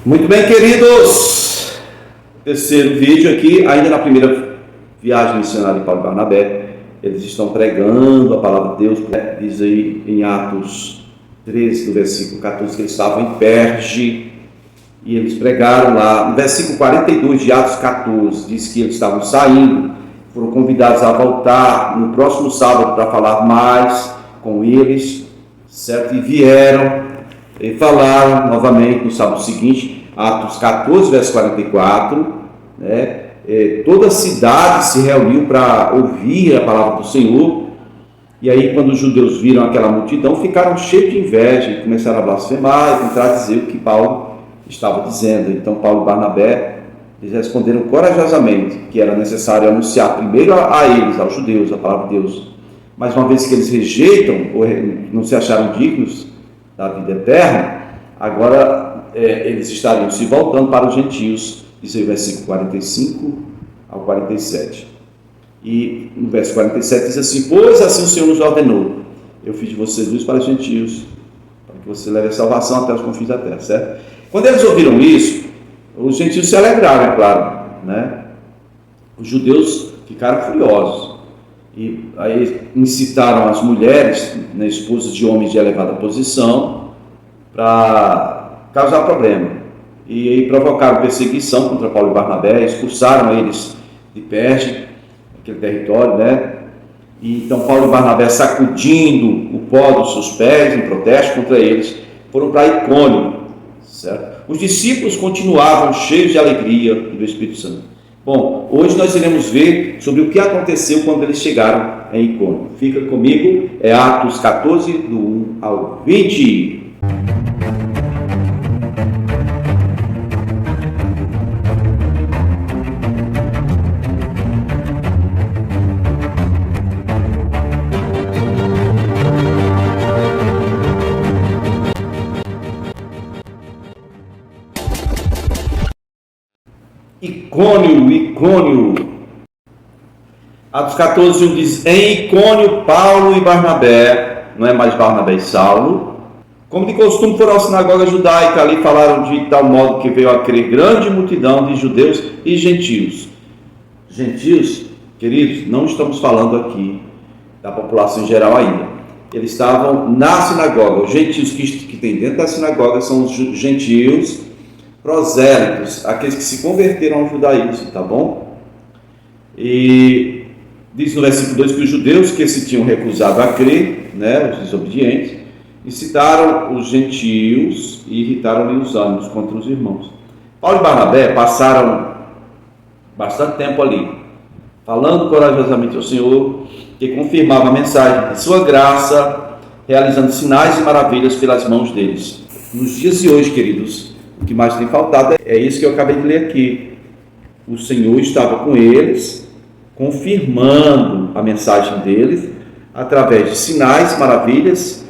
Muito bem, queridos, terceiro vídeo aqui, ainda na primeira viagem missionária de Paulo e Barnabé. Eles estão pregando a palavra de Deus, diz aí em Atos 13, do versículo 14, que eles estavam em Perge, e eles pregaram lá. No versículo 42 de Atos 14, diz que eles estavam saindo, foram convidados a voltar no próximo sábado para falar mais com eles, certo? E vieram e falaram novamente no sábado seguinte, Atos 14, verso 44, né? Toda a cidade se reuniu para ouvir a palavra do Senhor. E aí, quando os judeus viram aquela multidão, ficaram cheios de inveja e começaram a blasfemar e contradizer o que Paulo estava dizendo. Então Paulo e Barnabé, eles responderam corajosamente que era necessário anunciar primeiro a eles, aos judeus, a palavra de Deus. Mas uma vez que eles rejeitam ou não se acharam dignos da vida eterna, agora eles estariam se voltando para os gentios. Isso aí, versículo 45 ao 47. E no verso 47 diz assim: pois assim o Senhor nos ordenou, eu fiz de vocês luz para os gentios, para que você leve a salvação até os confins da terra, certo? Quando eles ouviram isso, os gentios se alegraram, é claro, né? Os judeus ficaram furiosos, e aí incitaram as mulheres, né, esposas de homens de elevada posição, para causar problema. E aí provocaram perseguição contra Paulo e Barnabé, expulsaram eles de Perge, aquele território, né? E então Paulo e Barnabé, sacudindo o pó dos seus pés em protesto contra eles, foram para Icônio, certo? Os discípulos continuavam cheios de alegria do Espírito Santo. Bom, hoje nós iremos ver sobre o que aconteceu quando eles chegaram em Icônio. Fica comigo, é Atos 14, do 1 ao 20. Icônio. Atos 14, 1 diz: em Icônio, Paulo e Barnabé, não é mais Barnabé e Saulo, como de costume, foram à sinagoga judaica. Ali falaram de tal modo que veio a crer grande multidão de judeus e gentios. Gentios, queridos, não estamos falando aqui da população em geral ainda. Eles estavam na sinagoga. Os gentios que tem dentro da sinagoga são os gentios prosélitos, aqueles que se converteram ao judaísmo, tá bom? E diz no versículo 2 que os judeus que se tinham recusado a crer, né, os desobedientes, incitaram os gentios e irritaram-lhe os ânimos contra os irmãos. Paulo e Barnabé passaram bastante tempo ali, falando corajosamente ao Senhor, que confirmava a mensagem de sua graça, realizando sinais e maravilhas pelas mãos deles. Nos dias de hoje, queridos, o que mais tem faltado é isso que eu acabei de ler aqui. O Senhor estava com eles, confirmando a mensagem deles, através de sinais, maravilhas,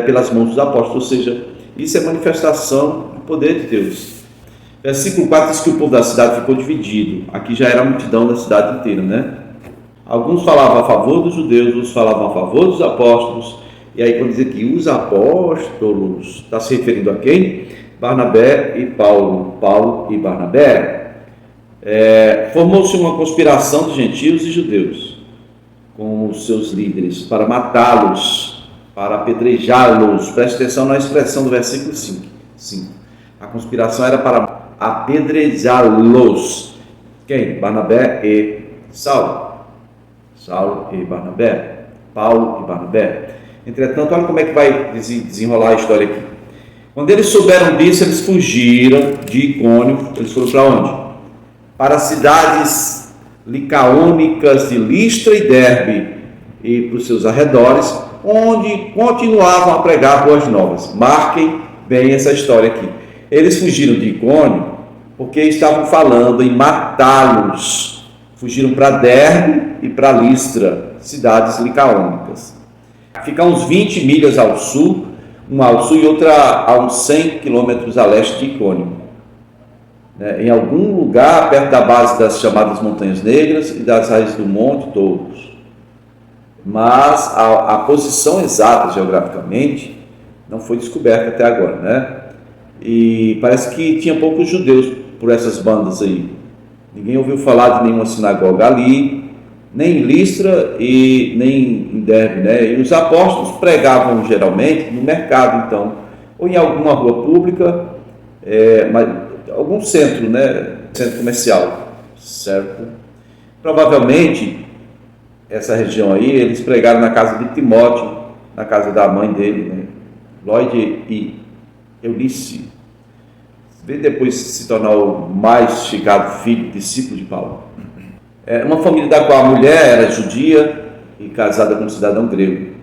pelas mãos dos apóstolos. Ou seja, isso é manifestação do poder de Deus. Versículo 4 diz que o povo da cidade ficou dividido. Aqui já era a multidão da cidade inteira, né? Alguns falavam a favor dos judeus, outros falavam a favor dos apóstolos. E aí quando diz aqui os apóstolos, está se referindo a quem? Barnabé e Paulo e Barnabé. Formou-se uma conspiração de gentios e judeus com os seus líderes para matá-los, para apedrejá-los. Preste atenção na expressão do versículo 5. A conspiração era para apedrejá-los. Quem? Barnabé e Saulo. Saulo e Barnabé. Paulo e Barnabé. Entretanto, olha como é que vai desenrolar a história aqui. Quando eles souberam disso, eles fugiram de Icônio. Eles foram para onde? Para as cidades licaônicas de Listra e Derbe e para os seus arredores, onde continuavam a pregar boas novas. Marquem bem essa história aqui. Eles fugiram de Icônio porque estavam falando em matá-los. Fugiram para Derbe e para Listra, cidades licaônicas. Fica uns 20 milhas ao sul, uma ao sul e outra a uns 100 quilômetros a leste de Icônio, em algum lugar perto da base das chamadas Montanhas Negras e das raízes do Monte Todos. Mas a posição exata geograficamente não foi descoberta até agora, né? e parece que tinha poucos judeus por essas bandas aí. Ninguém ouviu falar de nenhuma sinagoga ali, nem em Listra e nem em Derbe, né? E os apóstolos pregavam geralmente no mercado, então, ou em alguma rua pública, mas algum centro, né? Centro comercial, certo? Provavelmente essa região aí eles pregaram na casa de Timóteo, na casa da mãe dele, né? Lloyd e Eunice. Veio depois se tornar o mais chegado filho, discípulo de Paulo. Uma família da qual a mulher era judia e casada com um cidadão grego.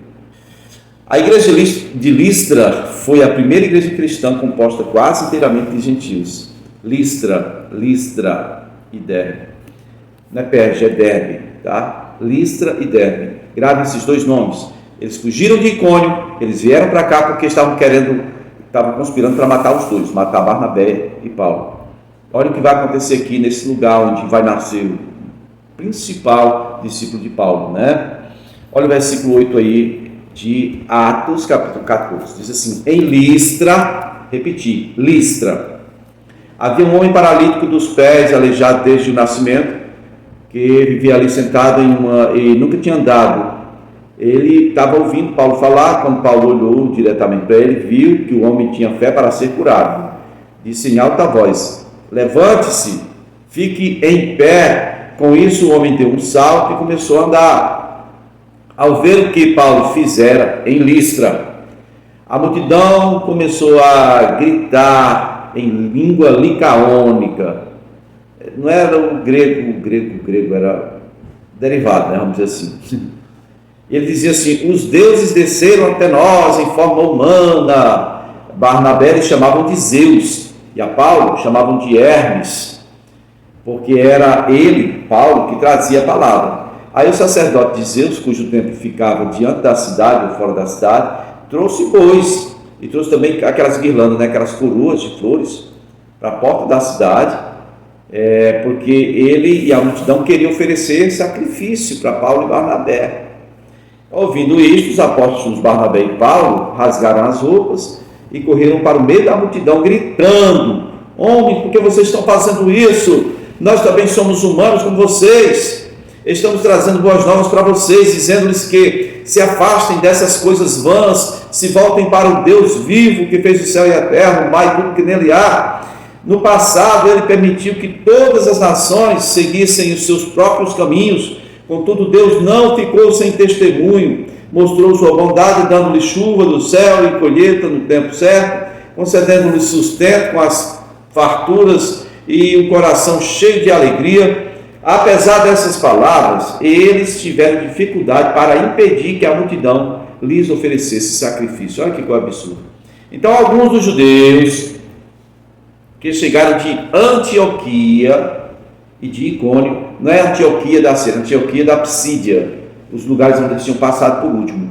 A igreja de Listra foi a primeira igreja cristã composta quase inteiramente de gentios. Listra e Derbe. Não é Perge, é Derbe, tá? Listra e Derbe. Gravem esses dois nomes. Eles fugiram de Icônio, eles vieram para cá porque estavam conspirando para matar os dois, matar Barnabé e Paulo. Olha o que vai acontecer aqui nesse lugar onde vai nascer o principal discípulo de Paulo, né? Olha o versículo 8 aí de Atos, capítulo 14. Diz assim: em Listra, repetir, Listra, havia um homem paralítico dos pés, aleijado desde o nascimento, que vivia ali sentado e nunca tinha andado. Ele estava ouvindo Paulo falar. Quando Paulo olhou diretamente para ele, viu que o homem tinha fé para ser curado. Disse em alta voz: levante-se, fique em pé. Com isso o homem deu um salto e começou a andar. Ao ver o que Paulo fizera em Listra, a multidão começou a gritar em língua licaônica. Não era o grego era derivado, né? Vamos dizer assim. Ele dizia assim: os deuses desceram até nós em forma humana. Barnabé eles chamavam de Zeus, e a Paulo chamavam de Hermes, porque era ele, Paulo, que trazia a palavra. Aí o sacerdote de Zeus, cujo templo ficava diante da cidade ou fora da cidade, trouxe bois, e trouxe também aquelas guirlandas, né, aquelas coroas de flores, para a porta da cidade, porque ele e a multidão queriam oferecer sacrifício para Paulo e Barnabé. Ouvindo isto, os apóstolos Barnabé e Paulo rasgaram as roupas e correram para o meio da multidão, gritando: homens, por que vocês estão fazendo isso? Nós também somos humanos como vocês. Estamos trazendo boas novas para vocês, dizendo-lhes que se afastem dessas coisas vãs, se voltem para o Deus vivo que fez o céu e a terra, o mar e tudo que nele há. No passado ele permitiu que todas as nações seguissem os seus próprios caminhos. Contudo, Deus não ficou sem testemunho, mostrou sua bondade, dando-lhe chuva do céu e colheita no tempo certo, concedendo-lhe sustento com as farturas e um coração cheio de alegria. Apesar dessas palavras, eles tiveram dificuldade para impedir que a multidão lhes oferecesse sacrifício. Olha que coisa absurda. Então, alguns dos judeus que chegaram de Antioquia e de Icônio, não é Antioquia da Síria, Antioquia da Psídia, os lugares onde eles tinham passado por último.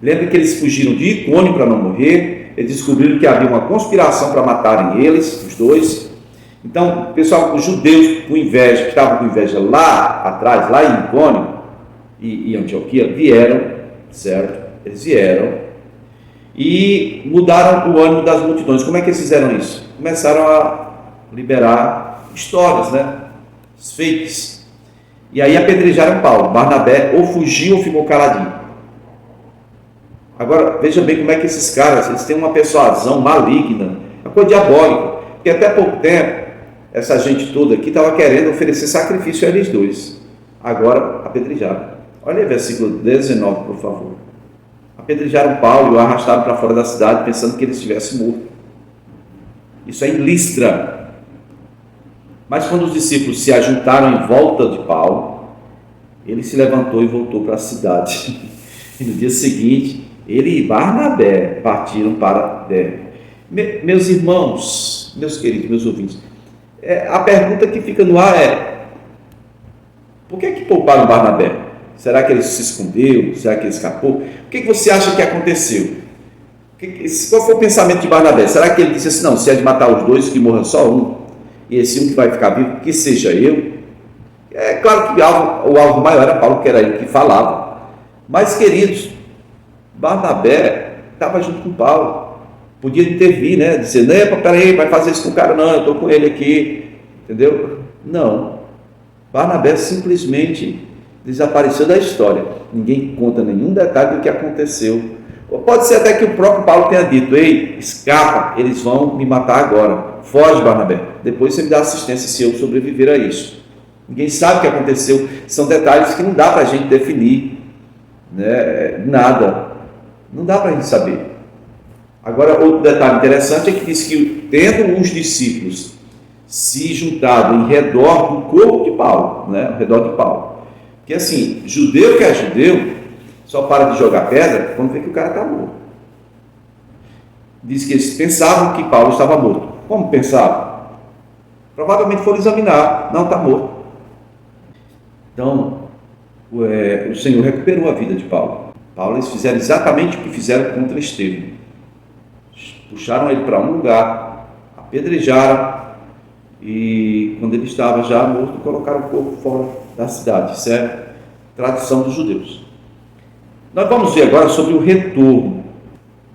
Lembra que eles fugiram de Icônio para não morrer. Eles descobriram que havia uma conspiração para matarem eles, os dois. Então, pessoal, os judeus com inveja, que estavam com inveja lá atrás, lá em Icônio e Antioquia, vieram, certo? Eles vieram e mudaram o ânimo das multidões. Como é que eles fizeram isso? Começaram a liberar histórias, né? Os fakes. E aí apedrejaram Paulo. Barnabé ou fugiu ou ficou caladinho. Agora, veja bem como é que esses caras, eles têm uma persuasão maligna, uma coisa diabólica, porque até pouco tempo, essa gente toda aqui estava querendo oferecer sacrifício a eles dois. Agora, apedrejaram. Olha aí, versículo 19, por favor. Apedrejaram Paulo e o arrastaram para fora da cidade, pensando que ele estivesse morto. Isso é em Listra. Mas quando os discípulos se ajuntaram em volta de Paulo, ele se levantou e voltou para a cidade. E no dia seguinte, ele e Barnabé partiram para Derbe. Meus irmãos, meus queridos, meus ouvintes, a pergunta que fica no ar é: por que pouparam Barnabé? Será que ele se escondeu? Será que ele escapou? O que você acha que aconteceu? Qual foi o pensamento de Barnabé? Será que ele disse assim: não, se é de matar os dois, que morra só um, e esse um que vai ficar vivo, que seja eu? É claro que o alvo maior era Paulo, que era ele que falava. Mas, queridos, Barnabé estava junto com Paulo. Podia intervir, né? Dizer, não, peraí, vai fazer isso com o cara, não, eu estou com ele aqui, entendeu? Não. Barnabé simplesmente desapareceu da história. Ninguém conta nenhum detalhe do que aconteceu. Ou pode ser até que o próprio Paulo tenha dito, ei, escapa, eles vão me matar agora. Foge, Barnabé. Depois você me dá assistência se eu sobreviver a isso. Ninguém sabe o que aconteceu. São detalhes que não dá para a gente definir, né? Nada. Não dá para a gente saber. Agora, outro detalhe interessante é que diz que, tendo os discípulos se juntado em redor do corpo de Paulo, né? Ao redor de Paulo. Porque assim, judeu que é judeu, só para de jogar pedra quando vê que o cara está morto. Diz que eles pensavam que Paulo estava morto. Como pensavam? Provavelmente foram examinar. Não, está morto. Então, o Senhor recuperou a vida de Paulo. Eles fizeram exatamente o que fizeram contra Estevão. Puxaram ele para um lugar, apedrejaram, e quando ele estava já morto, colocaram o corpo fora da cidade. Isso é tradição dos judeus. Nós vamos ver agora sobre o retorno.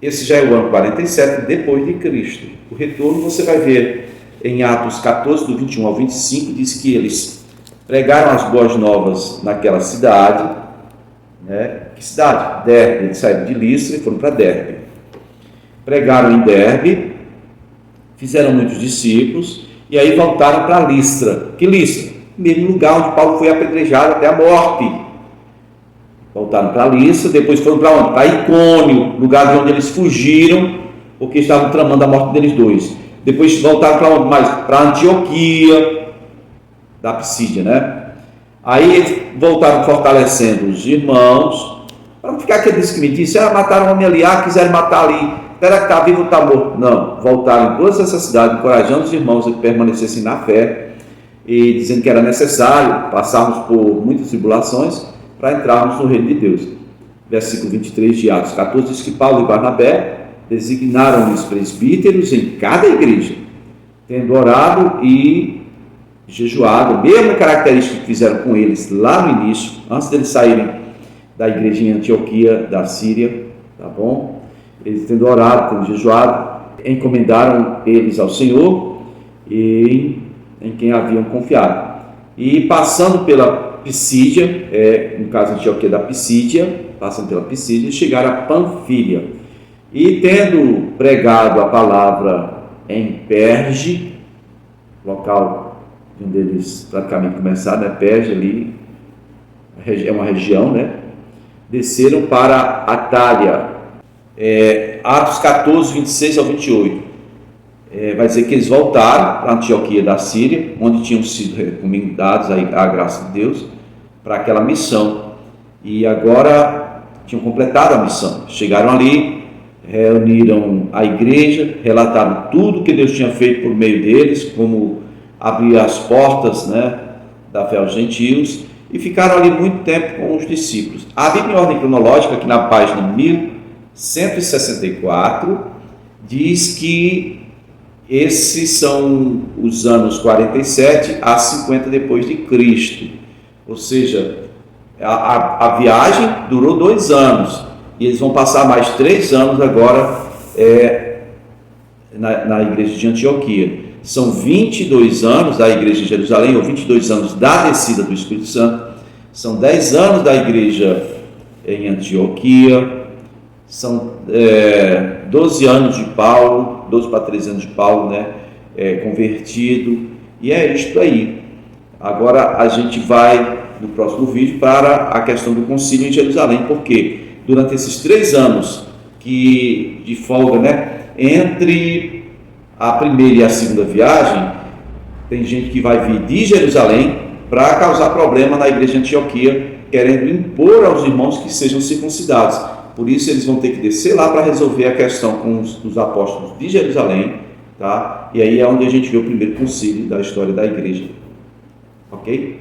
Esse já é o ano 47 depois de Cristo. O retorno você vai ver em Atos 14, do 21 ao 25, diz que eles pregaram as boas novas naquela cidade, né? Que cidade? Derbe. Eles saíram de Listra e foram para Derbe. Pregaram em Derbe, fizeram muitos discípulos, e aí voltaram para Listra. Que Listra? O mesmo lugar onde Paulo foi apedrejado até a morte. Voltaram para Listra, depois foram para onde? Para Icônio, lugar de onde eles fugiram, porque estavam tramando a morte deles dois. Depois voltaram para onde mais? Para Antioquia, da Pisídia, né? Aí eles voltaram fortalecendo os irmãos, para não ficar aquele discriminante, mataram um homem ali, quiseram matar ali, será que está vivo ou está morto? Não, voltaram em todas essas cidades, encorajando os irmãos a que permanecessem na fé, e dizendo que era necessário passarmos por muitas tribulações para entrarmos no reino de Deus. Versículo 23 de Atos 14 diz que Paulo e Barnabé designaram-lhes presbíteros em cada igreja, tendo orado e jejuado, mesma característica que fizeram com eles lá no início, antes deles saírem da igreja em Antioquia, da Síria, tá bom? Eles tendo orado, tendo jejuado, encomendaram eles ao Senhor e em quem haviam confiado. E passando pela Pisídia, no caso Antioquia da Pisídia, passando pela Pisídia, chegaram a Panfília. E tendo pregado a palavra em Perge, local onde eles praticamente começaram, né? Perge ali, é uma região, né? Desceram para Atália. Atos 14, 26 ao 28. Vai dizer que eles voltaram para Antioquia da Síria, onde tinham sido recomendados a graça de Deus para aquela missão, e agora tinham completado a missão. Chegaram ali, reuniram a igreja, relataram tudo que Deus tinha feito por meio deles, como abrir as portas, né, da fé aos gentios, e ficaram ali muito tempo com os discípulos. A Bíblia em ordem cronológica, aqui na página 1164, diz que esses são os anos 47 a 50 depois de Cristo, ou seja, a viagem durou 2 anos, e eles vão passar mais 3 anos agora na igreja de Antioquia. São 22 anos da igreja de Jerusalém, ou 22 anos da descida do Espírito Santo, são 10 anos da igreja em Antioquia, são 12 anos de Paulo, 12 para 13 anos de Paulo, né, convertido, e é isto aí. Agora a gente vai, no próximo vídeo, para a questão do concílio em Jerusalém, porque durante esses 3 anos de folga, né, entre a primeira e a segunda viagem, tem gente que vai vir de Jerusalém para causar problema na igreja de Antioquia, querendo impor aos irmãos que sejam circuncidados. Por isso eles vão ter que descer lá para resolver a questão com os apóstolos de Jerusalém, tá? E aí é onde a gente vê o primeiro concílio da história da igreja. Ok?